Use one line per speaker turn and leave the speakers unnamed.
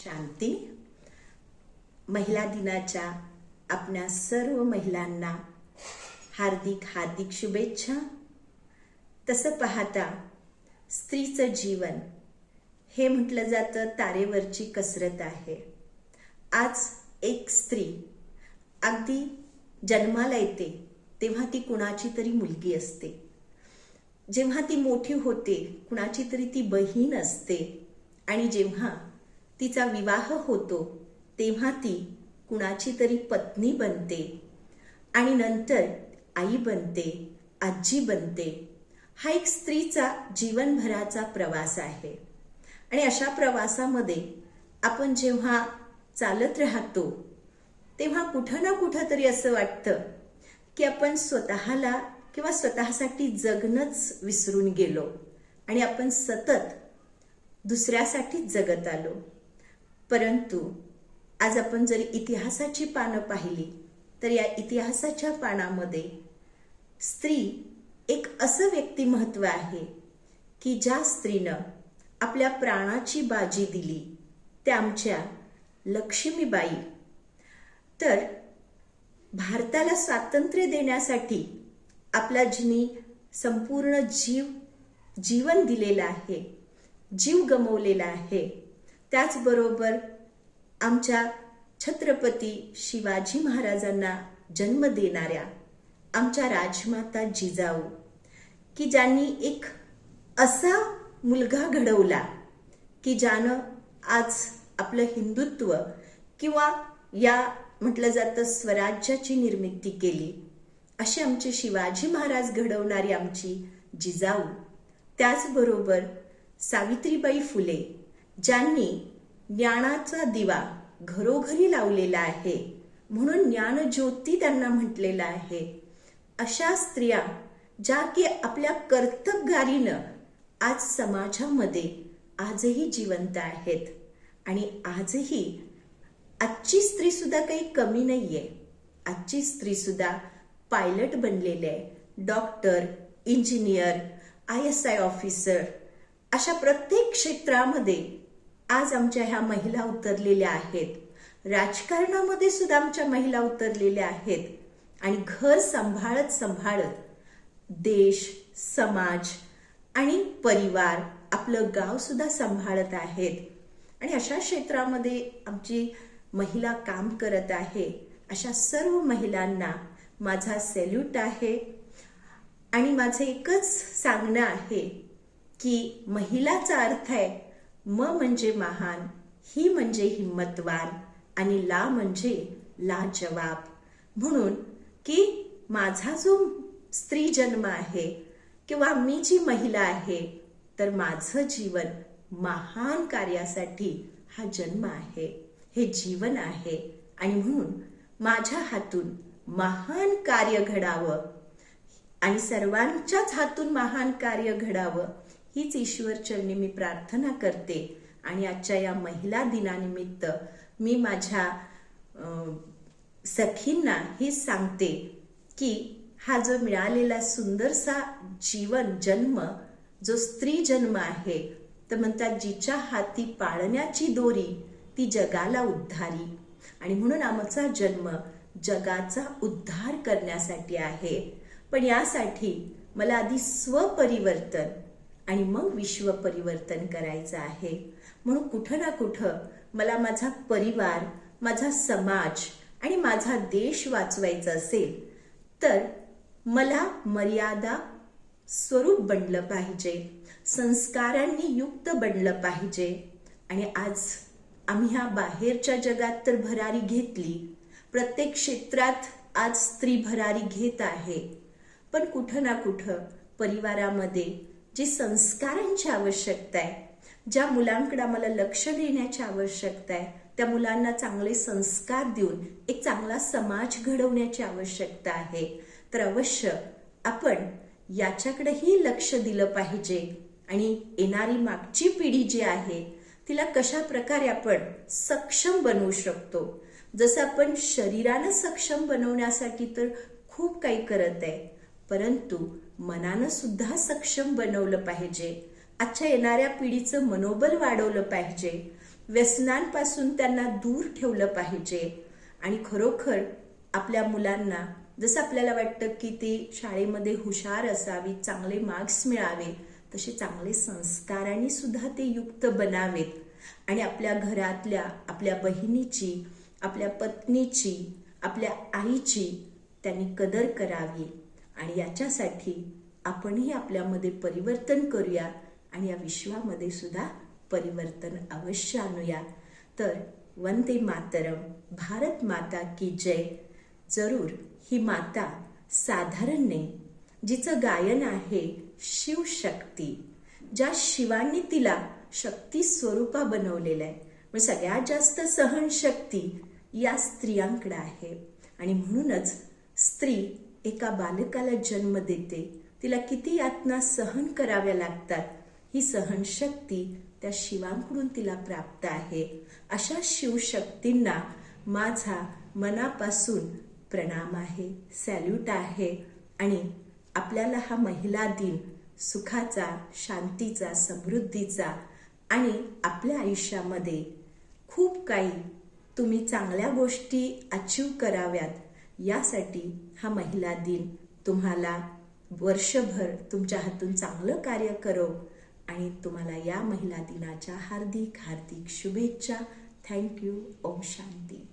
शांती. महिला दिनाच्या आपल्या सर्व महिलांना हार्दिक हार्दिक शुभेच्छा. तसं पाहता स्त्रीचं जीवन हे म्हटलं जातं तारेवरची कसरत आहे. आज एक स्त्री अगदी जन्माला येते तेव्हा ती कुणाची तरी मुलगी असते, जेव्हा ती मोठी होते कुणाची तरी ती बहीण असते, आणि जेव्हा तिचा विवाह होतो तेव्हा ती कुणाची तरी पत्नी बनते, आणि नंतर आई बनते, आजी बनते. हा एक स्त्रीचा जीवनभराचा प्रवास आहे. आणि अशा प्रवासामध्ये आपण जेव्हा चालत राहतो तेव्हा कुठं ना कुठं तरी असं वाटतं की आपण स्वतःला किंवा स्वतःसाठी जगणंच विसरून गेलो आणि आपण सतत दुसऱ्यासाठीच जगत आलो. परंतु आज आपण जर इतिहासाची पानं पाहिली तर या इतिहासाच्या पानामध्ये स्त्री एक असं व्यक्तिमत्व आहे की ज्या स्त्रीनं आपल्या प्राणाची बाजी दिली, त्या आमच्या लक्ष्मीबाई. तर भारताला स्वातंत्र्य देण्यासाठी आपला जिनी संपूर्ण जीवन दिलेलं आहे, जीव गमवलेला आहे. त्याचबरोबर आमच्या छत्रपती शिवाजी महाराजांना जन्म देणाऱ्या आमच्या राजमाता जिजाऊ, की ज्यांनी एक असा मुलगा घडवला की ज्यानं आज आपलं हिंदुत्व किंवा या म्हटलं जातं स्वराज्याची निर्मिती केली. असे आमचे शिवाजी महाराज घडवणारी आमची जिजाऊ. त्याचबरोबर सावित्रीबाई फुले, ज्यांनी ज्ञानाचा दिवा घरोघरी लावलेला आहे, म्हणून ज्ञानज्योती त्यांना म्हटलेलं आहे. अशा स्त्रिया ज्या की आपल्या कर्तबगारीनं आज समाजामध्ये आजही जिवंत आहेत. आणि आजही आजची स्त्री सुद्धा काही कमी नाहीये. आजची स्त्री सुद्धा पायलट बनलेले आहे, डॉक्टर, इंजिनियर, ISI ऑफिसर, अशा प्रत्येक क्षेत्रामध्ये आज आमच्या ह्या महिला उतरलेल्या आहेत. राजकारणामध्ये सुद्धा आमच्या महिला उतरलेल्या आहेत. आणि घर सांभाळत सांभाळत देश, समाज आणि परिवार, आपलं गाव सुद्धा सांभाळत आहेत. आणि अशा क्षेत्रामध्ये आमची महिला काम करत आहे. अशा सर्व महिलांना माझा सॅल्यूट आहे. आणि माझं एकच सांगणं आहे की महिलाचा अर्थ आहे म म्हणजे महान, ही म्हणजे हिम्मतवान, आणि ला म्हणजे लाजवाब. म्हणून की माझा जो स्त्री जन्म आहे किंवा मी जी महिला आहे, तर माझं जीवन महान कार्यासाठी हा जन्म आहे, हे जीवन आहे. आणि म्हणून माझ्या हातून महान कार्य घडावं आणि सर्वांच्याच हातून महान कार्य घडावं, हीच ईश्वर चरणी मी प्रार्थना करते. आणि आजच्या या महिला दिनानिमित्त मी माझ्या सखींना हे सांगते की हा जो मिळालेला सुंदरसा जन्म जो स्त्री जन्म आहे, तर म्हणतात जिच्या हाती पाळण्याची दोरी ती जगाला उद्धारी. आणि म्हणून आमचा जन्म जगाचा उद्धार करण्यासाठी आहे. पण यासाठी मला आधी स्वपरिवर्तन आणि मग विश्व परिवर्तन करायचं आहे. म्हणून कुठं ना कुठं मला माझा परिवार, माझा समाज आणि माझा देश वाचवायचा असेल तर मला मर्यादा स्वरूप बनलं पाहिजे, संस्कारांनी युक्त बनलं पाहिजे. आणि आज आम्ही ह्या बाहेरच्या जगात तर भरारी घेतली, प्रत्येक क्षेत्रात आज स्त्री भरारी घेत आहे. पण कुठं ना कुठं परिवारामध्ये जी संस्कारांची आवश्यकता आहे, ज्या मुलांकडे आम्हाला लक्ष देण्याची आवश्यकता आहे, त्या मुलांना चांगले संस्कार देऊन एक चांगला समाज घडवण्याची आवश्यकता आहे. तर अवश्य आपण याच्याकडेही लक्ष दिलं पाहिजे. आणि येणारी मागची पिढी जी आहे तिला कशा प्रकारे आपण सक्षम बनवू शकतो. जसं आपण शरीरानं सक्षम बनवण्यासाठी तर खूप काही करत आहे, परंतु मनानं सुद्धा सक्षम बनवलं पाहिजे. आजच्या येणाऱ्या पिढीचं मनोबल वाढवलं पाहिजे. व्यसनांपासून त्यांना दूर ठेवलं पाहिजे. आणि खरोखर आपल्या मुलांना जसं आपल्याला वाटतं की ते शाळेमध्ये हुशार असावी, चांगले मार्क्स मिळावे, तसे चांगले संस्कारांनी सुद्धा ते युक्त बनावेत. आणि आपल्या घरातल्या आपल्या बहिणीची, आपल्या पत्नीची, आपल्या आईची त्यांनी कदर करावी. आणि याच्यासाठी आपणही आपल्यामध्ये परिवर्तन करूया आणि या विश्वामध्ये सुद्धा परिवर्तन अवश्य आणूया. तर वंदे मातरम, भारत माता की जय. जरूर ही माता साधारण नाही, जिचं गायन आहे शिवशक्ती, ज्या शिवांनी तिला शक्ती स्वरूपा बनवलेलं आहे. मग सगळ्यात जास्त सहनशक्ती या स्त्रियांकडे आहे. आणि म्हणूनच स्त्री एका बालकाला जन्म देते, तिला किती यातना सहन कराव्या लागतात, ही सहनशक्ती त्या शिवांकडून तिला प्राप्त आहे. अशा शिवशक्तींना माझा मनापासून प्रणाम आहे, सॅल्यूट आहे. आणि आपल्याला हा महिला दिन सुखाचा, शांतीचा, समृद्धीचा आणि आपल्या आयुष्यामध्ये खूप काही तुम्ही चांगल्या गोष्टी अचीव कराव्यात, यासाठी हा महिला दिन तुम्हाला वर्षभर तुमच्या हातून चांगलं कार्य करो. आणि तुम्हाला या महिला दिनाच्या हार्दिक हार्दिक शुभेच्छा. थँक्यू. ओम शांती.